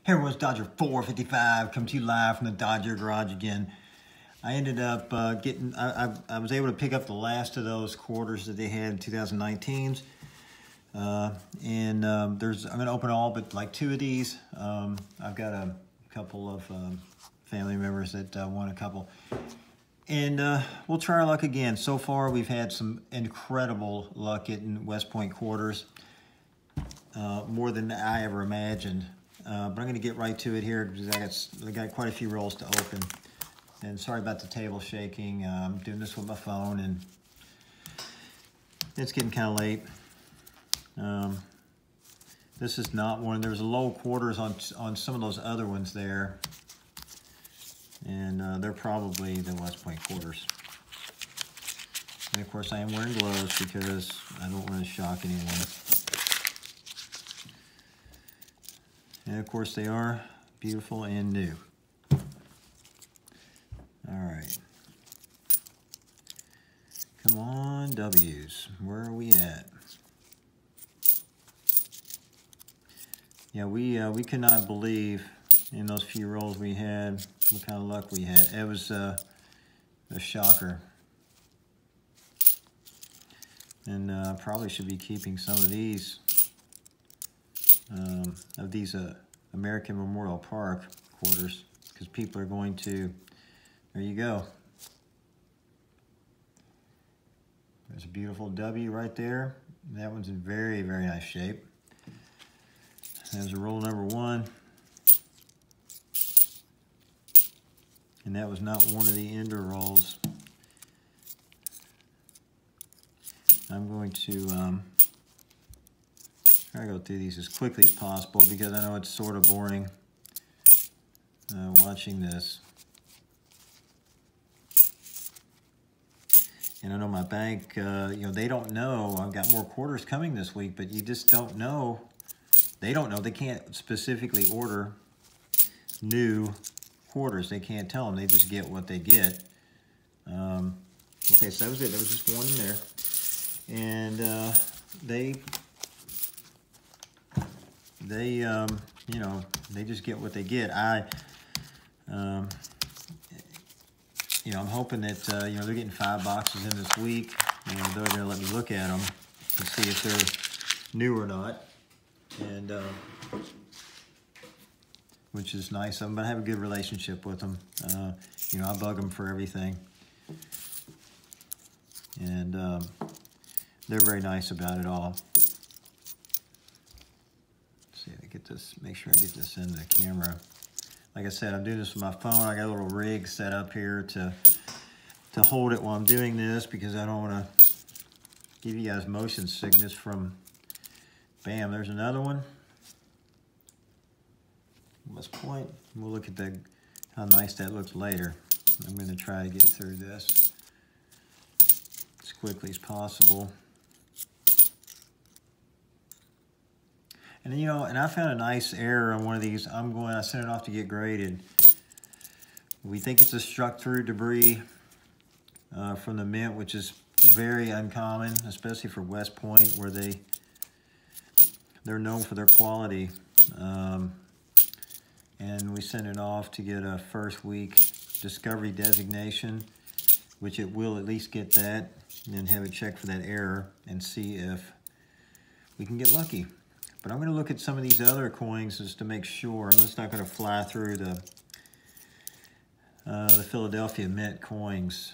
Hey everyone's Dodger 455, come to you live from the Dodger garage again. I ended up I was able to pick up the last of those quarters that they had in 2019s. I'm going to open all but like two of these. I've got a couple of family members that want a couple. And we'll try our luck again. So far we've had some incredible luck getting Westpoint quarters. More than I ever imagined. But I'm going to get right to it here because I got quite a few rolls to open. And sorry about the table shaking. I'm doing this with my phone and it's getting kind of late. This is not one. There's low quarters on some of those other ones there. And they're probably the Westpoint quarters. And of course I am wearing gloves because I don't want to shock anyone. And of course they are beautiful and new. All right. Come on, W's. Where are we at? Yeah, we could not believe in those few rolls we had what kind of luck we had. It was a shocker. And probably should be keeping some of these American Memorial Park quarters because people are going to, there you go. There's a beautiful W right there. That one's in very, very nice shape. There's a roll number one. And that was not one of the ender rolls. I'm going to try to go through these as quickly as possible because I know it's sort of boring watching this. And I know my bank, they don't know. I've got more quarters coming this week, but you just don't know. They don't know. They can't specifically order new quarters. They can't tell them. They just get what they get. Okay, so that was it. There was just one in there. And they just get what they get. I'm hoping that, they're getting 5 boxes in this week. They're going to let me look at them to see if they're new or not. And, which is nice of them, but I have a good relationship with them. I bug them for everything. And they're very nice about it all. Let's see, make sure I get this in the camera. Like I said, I'm doing this with my phone. I got a little rig set up here to hold it while I'm doing this because I don't want to give you guys motion sickness from, bam, there's another one. Westpoint. We'll look at how nice that looks later. I'm going to try to get through this as quickly as possible. And and I found a nice error on one of these. I sent it off to get graded. We think it's a struck through debris from the mint, which is very uncommon, especially for Westpoint, where they're known for their quality. And we sent it off to get a first week discovery designation, which it will at least get that, and then have it check for that error and see if we can get lucky. But I'm going to look at some of these other coins just to make sure. I'm just not going to fly through the Philadelphia Mint coins.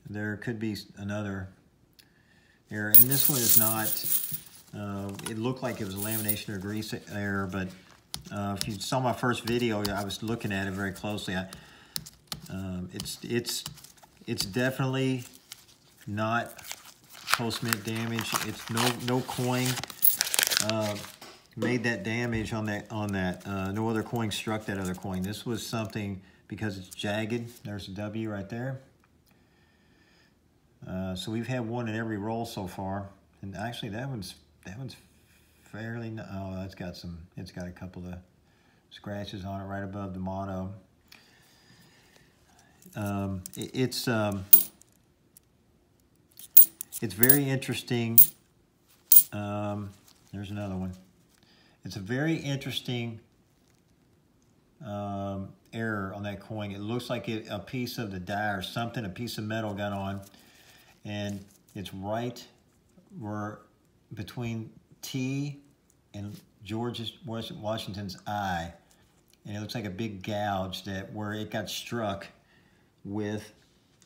There could be another error, and this one is not. It looked like it was a lamination or grease error, but if you saw my first video, I was looking at it very closely. It's definitely not post-mint damage. It's no coin made that damage on that. No other coin struck that other coin. This was something because it's jagged. There's a W right there. So we've had one in every roll so far, and actually that one's fairly. Oh, it's got a couple of scratches on it right above the motto. It's very interesting. There's another one. It's a very interesting error on that coin. It looks like a piece of the die or something, a piece of metal got on, and it's right where between T and Washington's I, and it looks like a big gouge that where it got struck with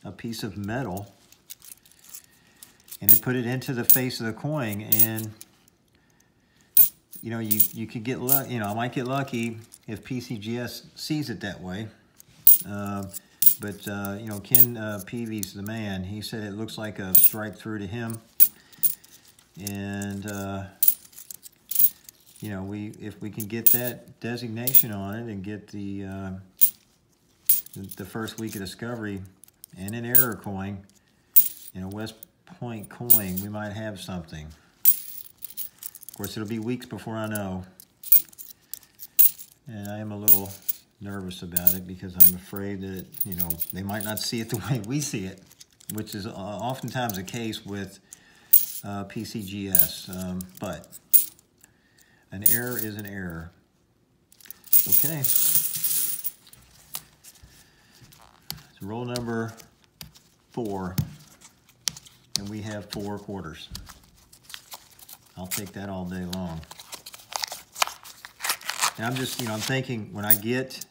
a piece of metal, and it put it into the face of the coin. And you know, you could get lucky. You know, I might get lucky if PCGS sees it that way. But you know, Ken Peavy's the man. He said it looks like a strike through to him. And you know, if we can get that designation on it and get the first week of discovery and an error coin and a Westpoint coin, we might have something. Of course, it'll be weeks before I know. And I am a little nervous about it because I'm afraid that, you know, they might not see it the way we see it, which is oftentimes the case with PCGS. But an error is an error. Okay. So roll number 4, and we have 4 quarters. I'll take that all day long. And I'm just, you know, I'm thinking when I get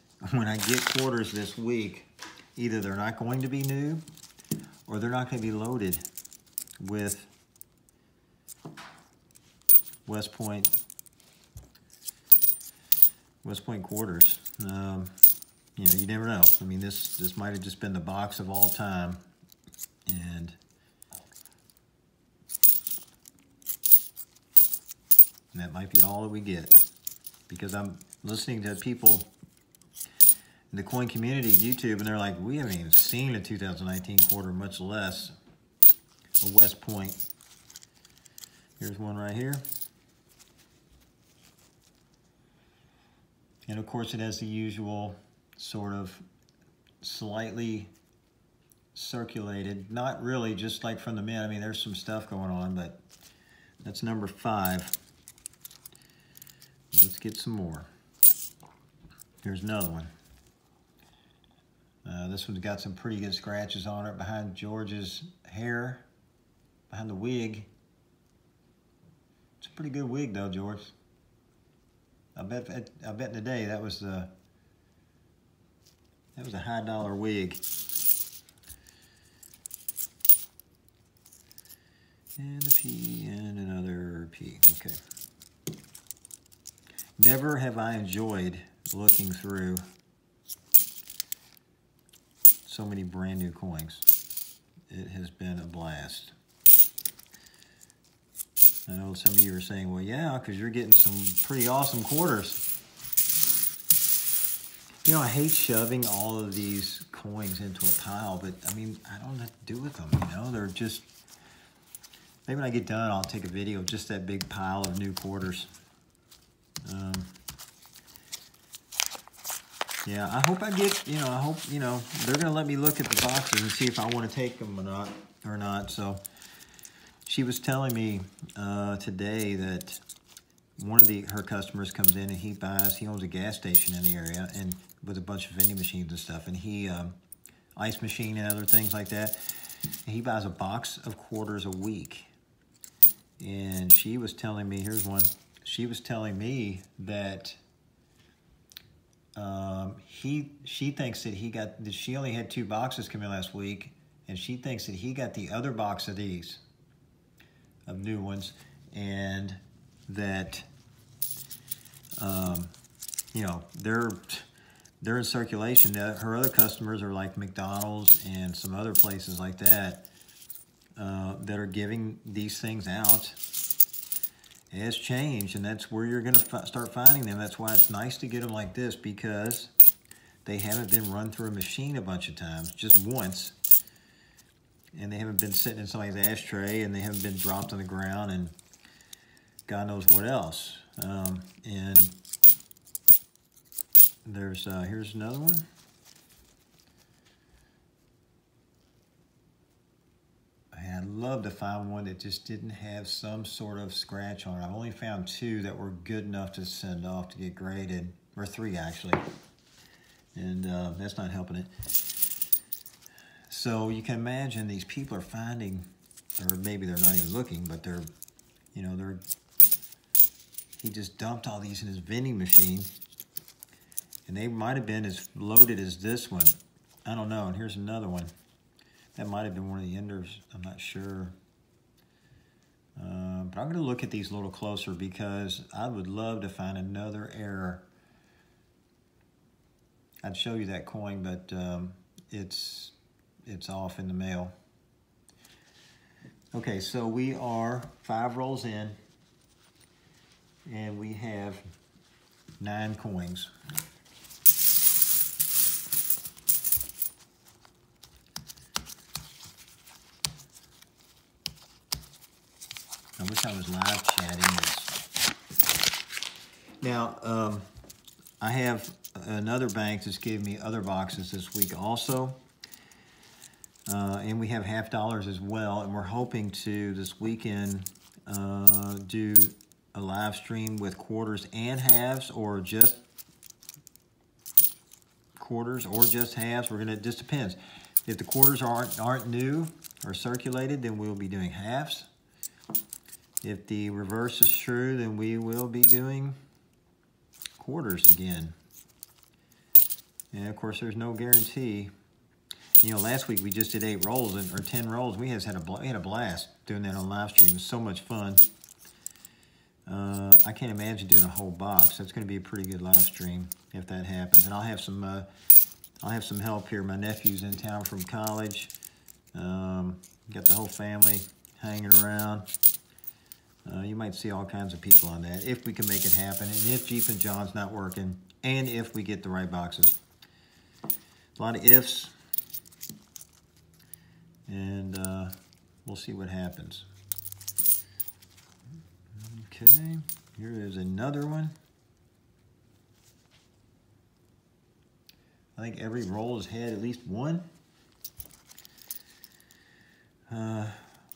quarters this week, either they're not going to be new or they're not going to be loaded with Westpoint quarters. You know, you never know. I mean, this might have just been the box of all time, and that might be all that we get. Because I'm listening to people in the coin community, YouTube, and they're like, we haven't even seen a 2019 quarter, much less a Westpoint. Here's one right here. And of course it has the usual sort of slightly circulated, not really just like from the mint. I mean, there's some stuff going on, but that's number 5. Let's get some more. Here's another one. This one's got some pretty good scratches on it behind George's hair, behind the wig. It's a pretty good wig though, George. I bet today that was a high dollar wig. And a P and another P. Okay. Never have I enjoyed looking through so many brand new coins. It has been a blast. I know some of you are saying, well, yeah, because you're getting some pretty awesome quarters. You know, I hate shoving all of these coins into a pile, but I mean, I don't know what to do with them, you know? They're just, maybe when I get done, I'll take a video of just that big pile of new quarters. Yeah, I hope I get, you know, I hope, you know, they're going to let me look at the boxes and see if I want to take them or not. So she was telling me today that one of her customers comes in and he owns a gas station in the area and with a bunch of vending machines and stuff, and he, ice machine and other things like that. And he buys a box of quarters a week. And she was telling me, here's one. She was telling me that she thinks that she only had 2 boxes come in last week, and she thinks that he got the other box of these, of new ones, and that you know, they're in circulation. Her other customers are like McDonald's and some other places like that that are giving these things out as change, and that's where you're going to start finding them. That's why it's nice to get them like this, because they haven't been run through a machine a bunch of times, just once, and they haven't been sitting in somebody's ashtray, and they haven't been dropped on the ground, and God knows what else. And there's here's another one. I'd love to find one that just didn't have some sort of scratch on it. I've only found 2 that were good enough to send off to get graded, or 3 actually. and that's not helping it. So you can imagine these people are finding, or maybe they're not even looking, but they're, you know, he just dumped all these in his vending machine, and they might have been as loaded as this one. I don't know. And here's another one. That might have been one of the enders. I'm not sure. But I'm going to look at these a little closer because I would love to find another error. I'd show you that coin, but it's off in the mail. Okay, so we are 5 rolls in, and we have 9 coins. I wish I was live chatting this. Now, I have another bank that's gave me other boxes this week also. And we have $50 as well. And we're hoping to, this weekend, do a live stream with quarters and halves, or just quarters or just halves. It just depends. If the quarters aren't new or circulated, then we'll be doing halves. If the reverse is true, then we will be doing quarters again. And of course, there's no guarantee. You know, last week we just did 8 rolls or 10 rolls. We had a blast doing that on live stream. It was so much fun. I can't imagine doing a whole box. That's going to be a pretty good live stream if that happens. And I'll have some help here. My nephew's in town from college. Got the whole family hanging around. You might see all kinds of people on that if we can make it happen, and if Jeep and John's not working, and if we get the right boxes. A lot of ifs, and we'll see what happens. Okay, here is another one. I think every roll has had at least one.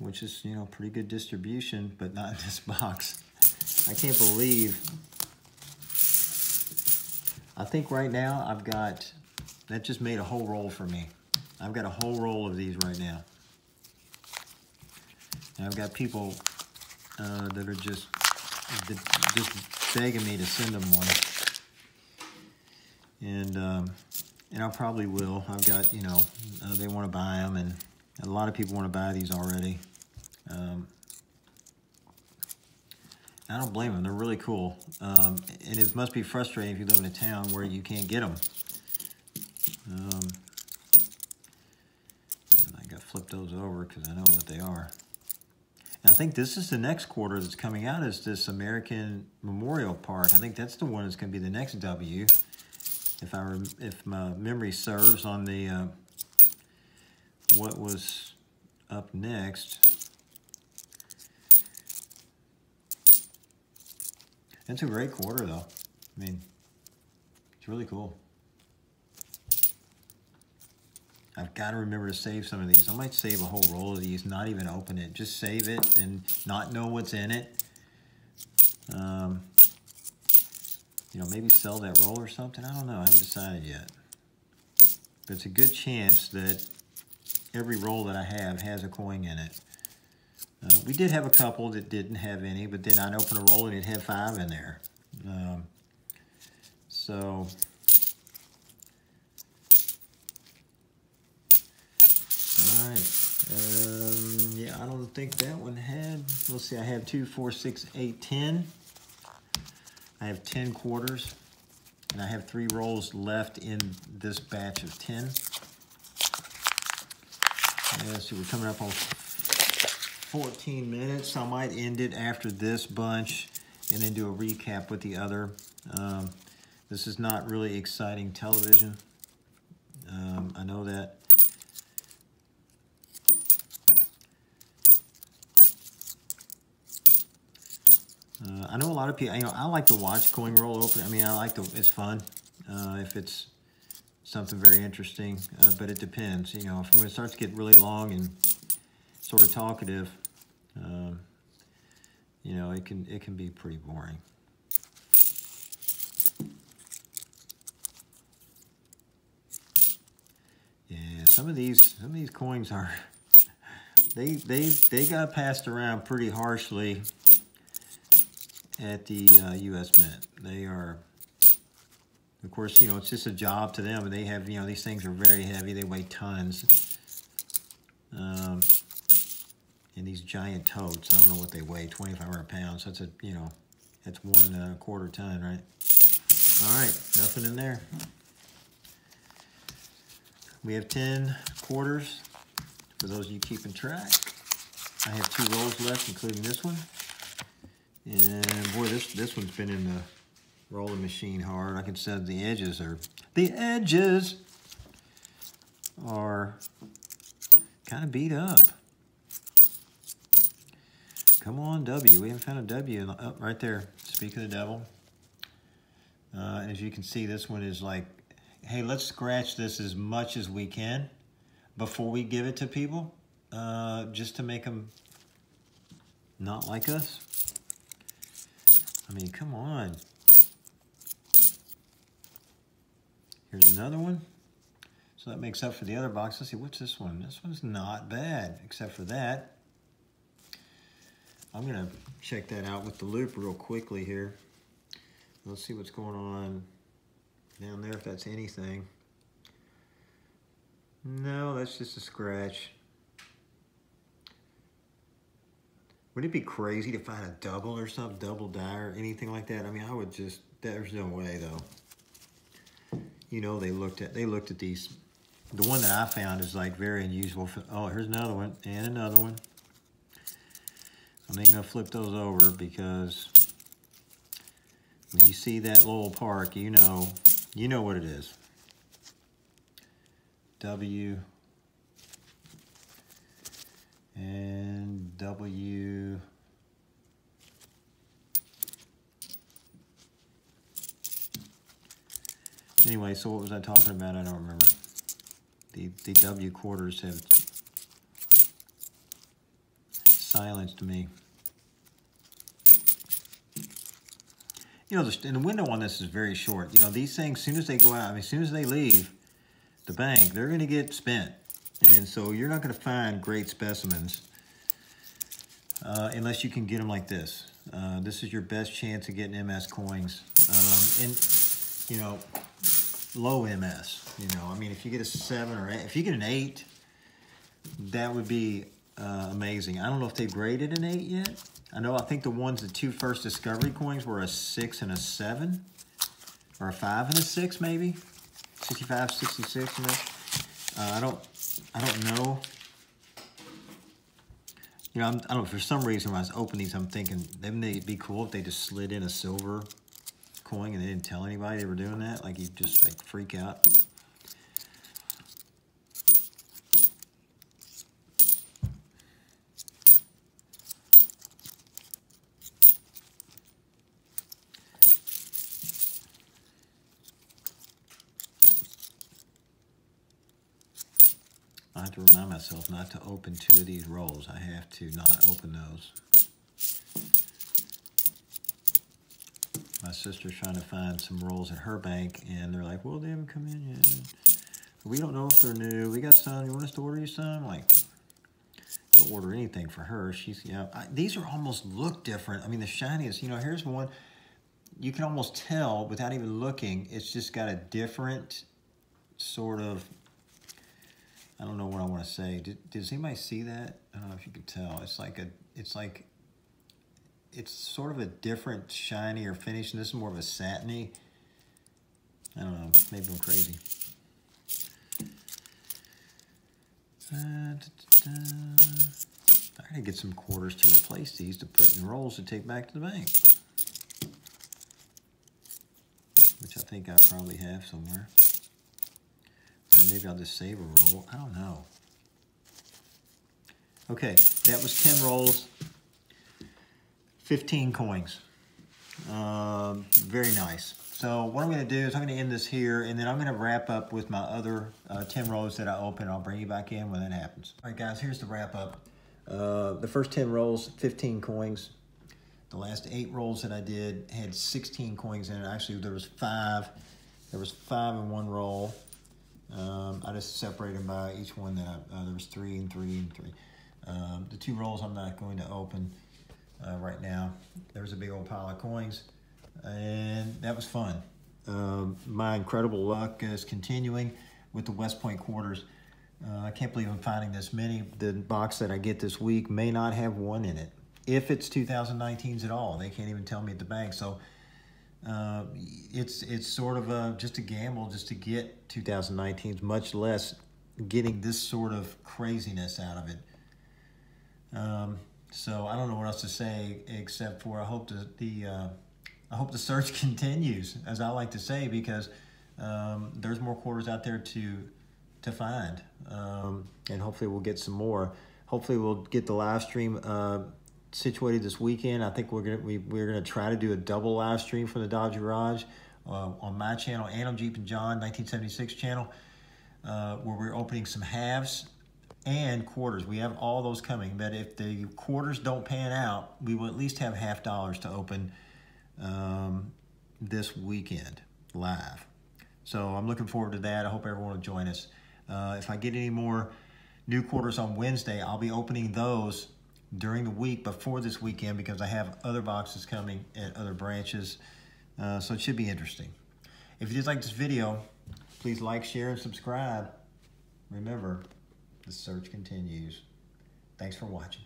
Which is, you know, pretty good distribution, but not in this box. I can't believe. I think right now I've got, that just made a whole roll for me. I've got a whole roll of these right now. And I've got people that are just begging me to send them one. And I probably will. I've got, you know, they want to buy them, and a lot of people want to buy these already. I don't blame them. They're really cool. And it must be frustrating if you live in a town where you can't get them. And I got to flip those over because I know what they are. And I think this is the next quarter that's coming out, is this American Memorial Park. I think that's the one that's going to be the next W. If my memory serves on the what was up next. It's a great quarter, though. I mean, it's really cool. I've got to remember to save some of these. I might save a whole roll of these, not even open it. Just save it and not know what's in it. You know, maybe sell that roll or something. I don't know. I haven't decided yet. But it's a good chance that every roll that I have has a coin in it. We did have a couple that didn't have any, but then I'd open a roll and it had 5 in there. So, all right. Yeah, I don't think that one had. Let's see, I have 2, 4, 6, 8, 10. I have 10 quarters, and I have 3 rolls left in this batch of 10. Yeah, so we're coming up on 14 minutes. I might end it after this bunch and then do a recap with the other. This is not really exciting television. I know that. I know a lot of people, you know, I like to watch coin roll open. I mean, it's fun if it's something very interesting, but it depends. You know, if it starts to get really long and sort of talkative, you know, it can be pretty boring. some of these coins are, they got passed around pretty harshly at the U.S. Mint. They are, of course, you know, it's just a job to them, and they have, you know, these things are very heavy. They weigh tons. And these giant totes, I don't know what they weigh, 2,500 pounds. That's you know, that's 1/4 ton, right? All right, nothing in there. We have 10 quarters, for those of you keeping track. I have 2 rolls left, including this one. And boy, this one's been in the rolling machine hard. I can say the edges are kind of beat up. Come on, W. We haven't found a W up right there. Speak of the devil. And as you can see, this one is like, hey, let's scratch this as much as we can before we give it to people, just to make them not like us. I mean, come on. Here's another one. So that makes up for the other box. Let's see, what's this one? This one's not bad, except for that. I'm gonna check that out with the loop real quickly here. Let's see what's going on down there, if that's anything. No, that's just a scratch. Would it be crazy to find a double or something, double die or anything like that? I mean, I would just, there's no way though. You know, they looked at these. The one that I found is like very unusual. Oh, here's another one and another one. I'm gonna flip those over because when you see that Lowell Park, you know what it is. W and W. Anyway, so what was I talking about? I don't remember. The W quarters have silenced me. You know, and the window on this is very short. You know, these things, as soon as they go out, I mean, as soon as they leave the bank, they're going to get spent. And so you're not going to find great specimens unless you can get them like this. This is your best chance of getting MS coins. And, you know, low MS, you know. I mean, if you get a 7 or 8, if you get an 8, that would be amazing. I don't know if they've graded an 8 yet. I think the ones, the 2 first discovery coins were a 6 and a 7, or a 5 and a 6 maybe, 65, 66. You know? I don't know. You know, I don't know. For some reason, when I was opening these, I'm thinking, wouldn't it be cool if they just slid in a silver coin and they didn't tell anybody they were doing that? Like, you just like freak out. I have to remind myself not to open 2 of these rolls. I have to not open those. My sister's trying to find some rolls at her bank, and they're like, well, they haven't come in yet. We don't know if they're new. We got some. You want us to order you some? Like, don't order anything for her. She's, yeah. These are almost look different. I mean, the shiniest, you know, here's one. You can almost tell without even looking. It's just got a different sort of, I don't know what I want to say. Does anybody see that? I don't know if you could tell. It's sort of a different shinier finish, and this is more of a satiny. I don't know. Maybe I'm crazy. I gotta get some quarters to replace these to put in rolls to take back to the bank, which I think I probably have somewhere. Or maybe I'll just save a roll. I don't know. Okay, that was 10 rolls, 15 coins. Very nice. So what I'm going to do is I'm going to end this here, and then I'm going to wrap up with my other 10 rolls that I open. I'll bring you back in when that happens. All right, guys, here's the wrap up. The first 10 rolls, 15 coins. The last 8 rolls that I did had 16 coins in it. Actually, there was 5. There was 5 in one roll. I just separated them by each one that there was 3 and 3 and 3. The 2 rolls I'm not going to open right now. There's a big old pile of coins, and that was fun. My incredible luck is continuing with the Westpoint quarters. I can't believe I'm finding this many. The box that I get this week may not have one in it. If it's 2019s at all, they can't even tell me at the bank. So it's sort of just a gamble just to get 2019s, much less getting this sort of craziness out of it. So I don't know what else to say except for I hope the search continues, as I like to say, because there's more quarters out there to find, and hopefully we'll get some more. Hopefully we'll get the live stream situated this weekend. I think we're gonna try to do a double live stream for the Dodge Garage on my channel and on Jeep and John 1976 channel, where we're opening some halves and quarters. We have all those coming, but if the quarters don't pan out, we will at least have $50 to open this weekend live. So I'm looking forward to that. I hope everyone will join us. If I get any more new quarters on Wednesday, I'll be opening those during the week before this weekend, because I have other boxes coming at other branches. So it should be interesting. If you did like this video, please like, share, and subscribe. Remember, the search continues. Thanks for watching.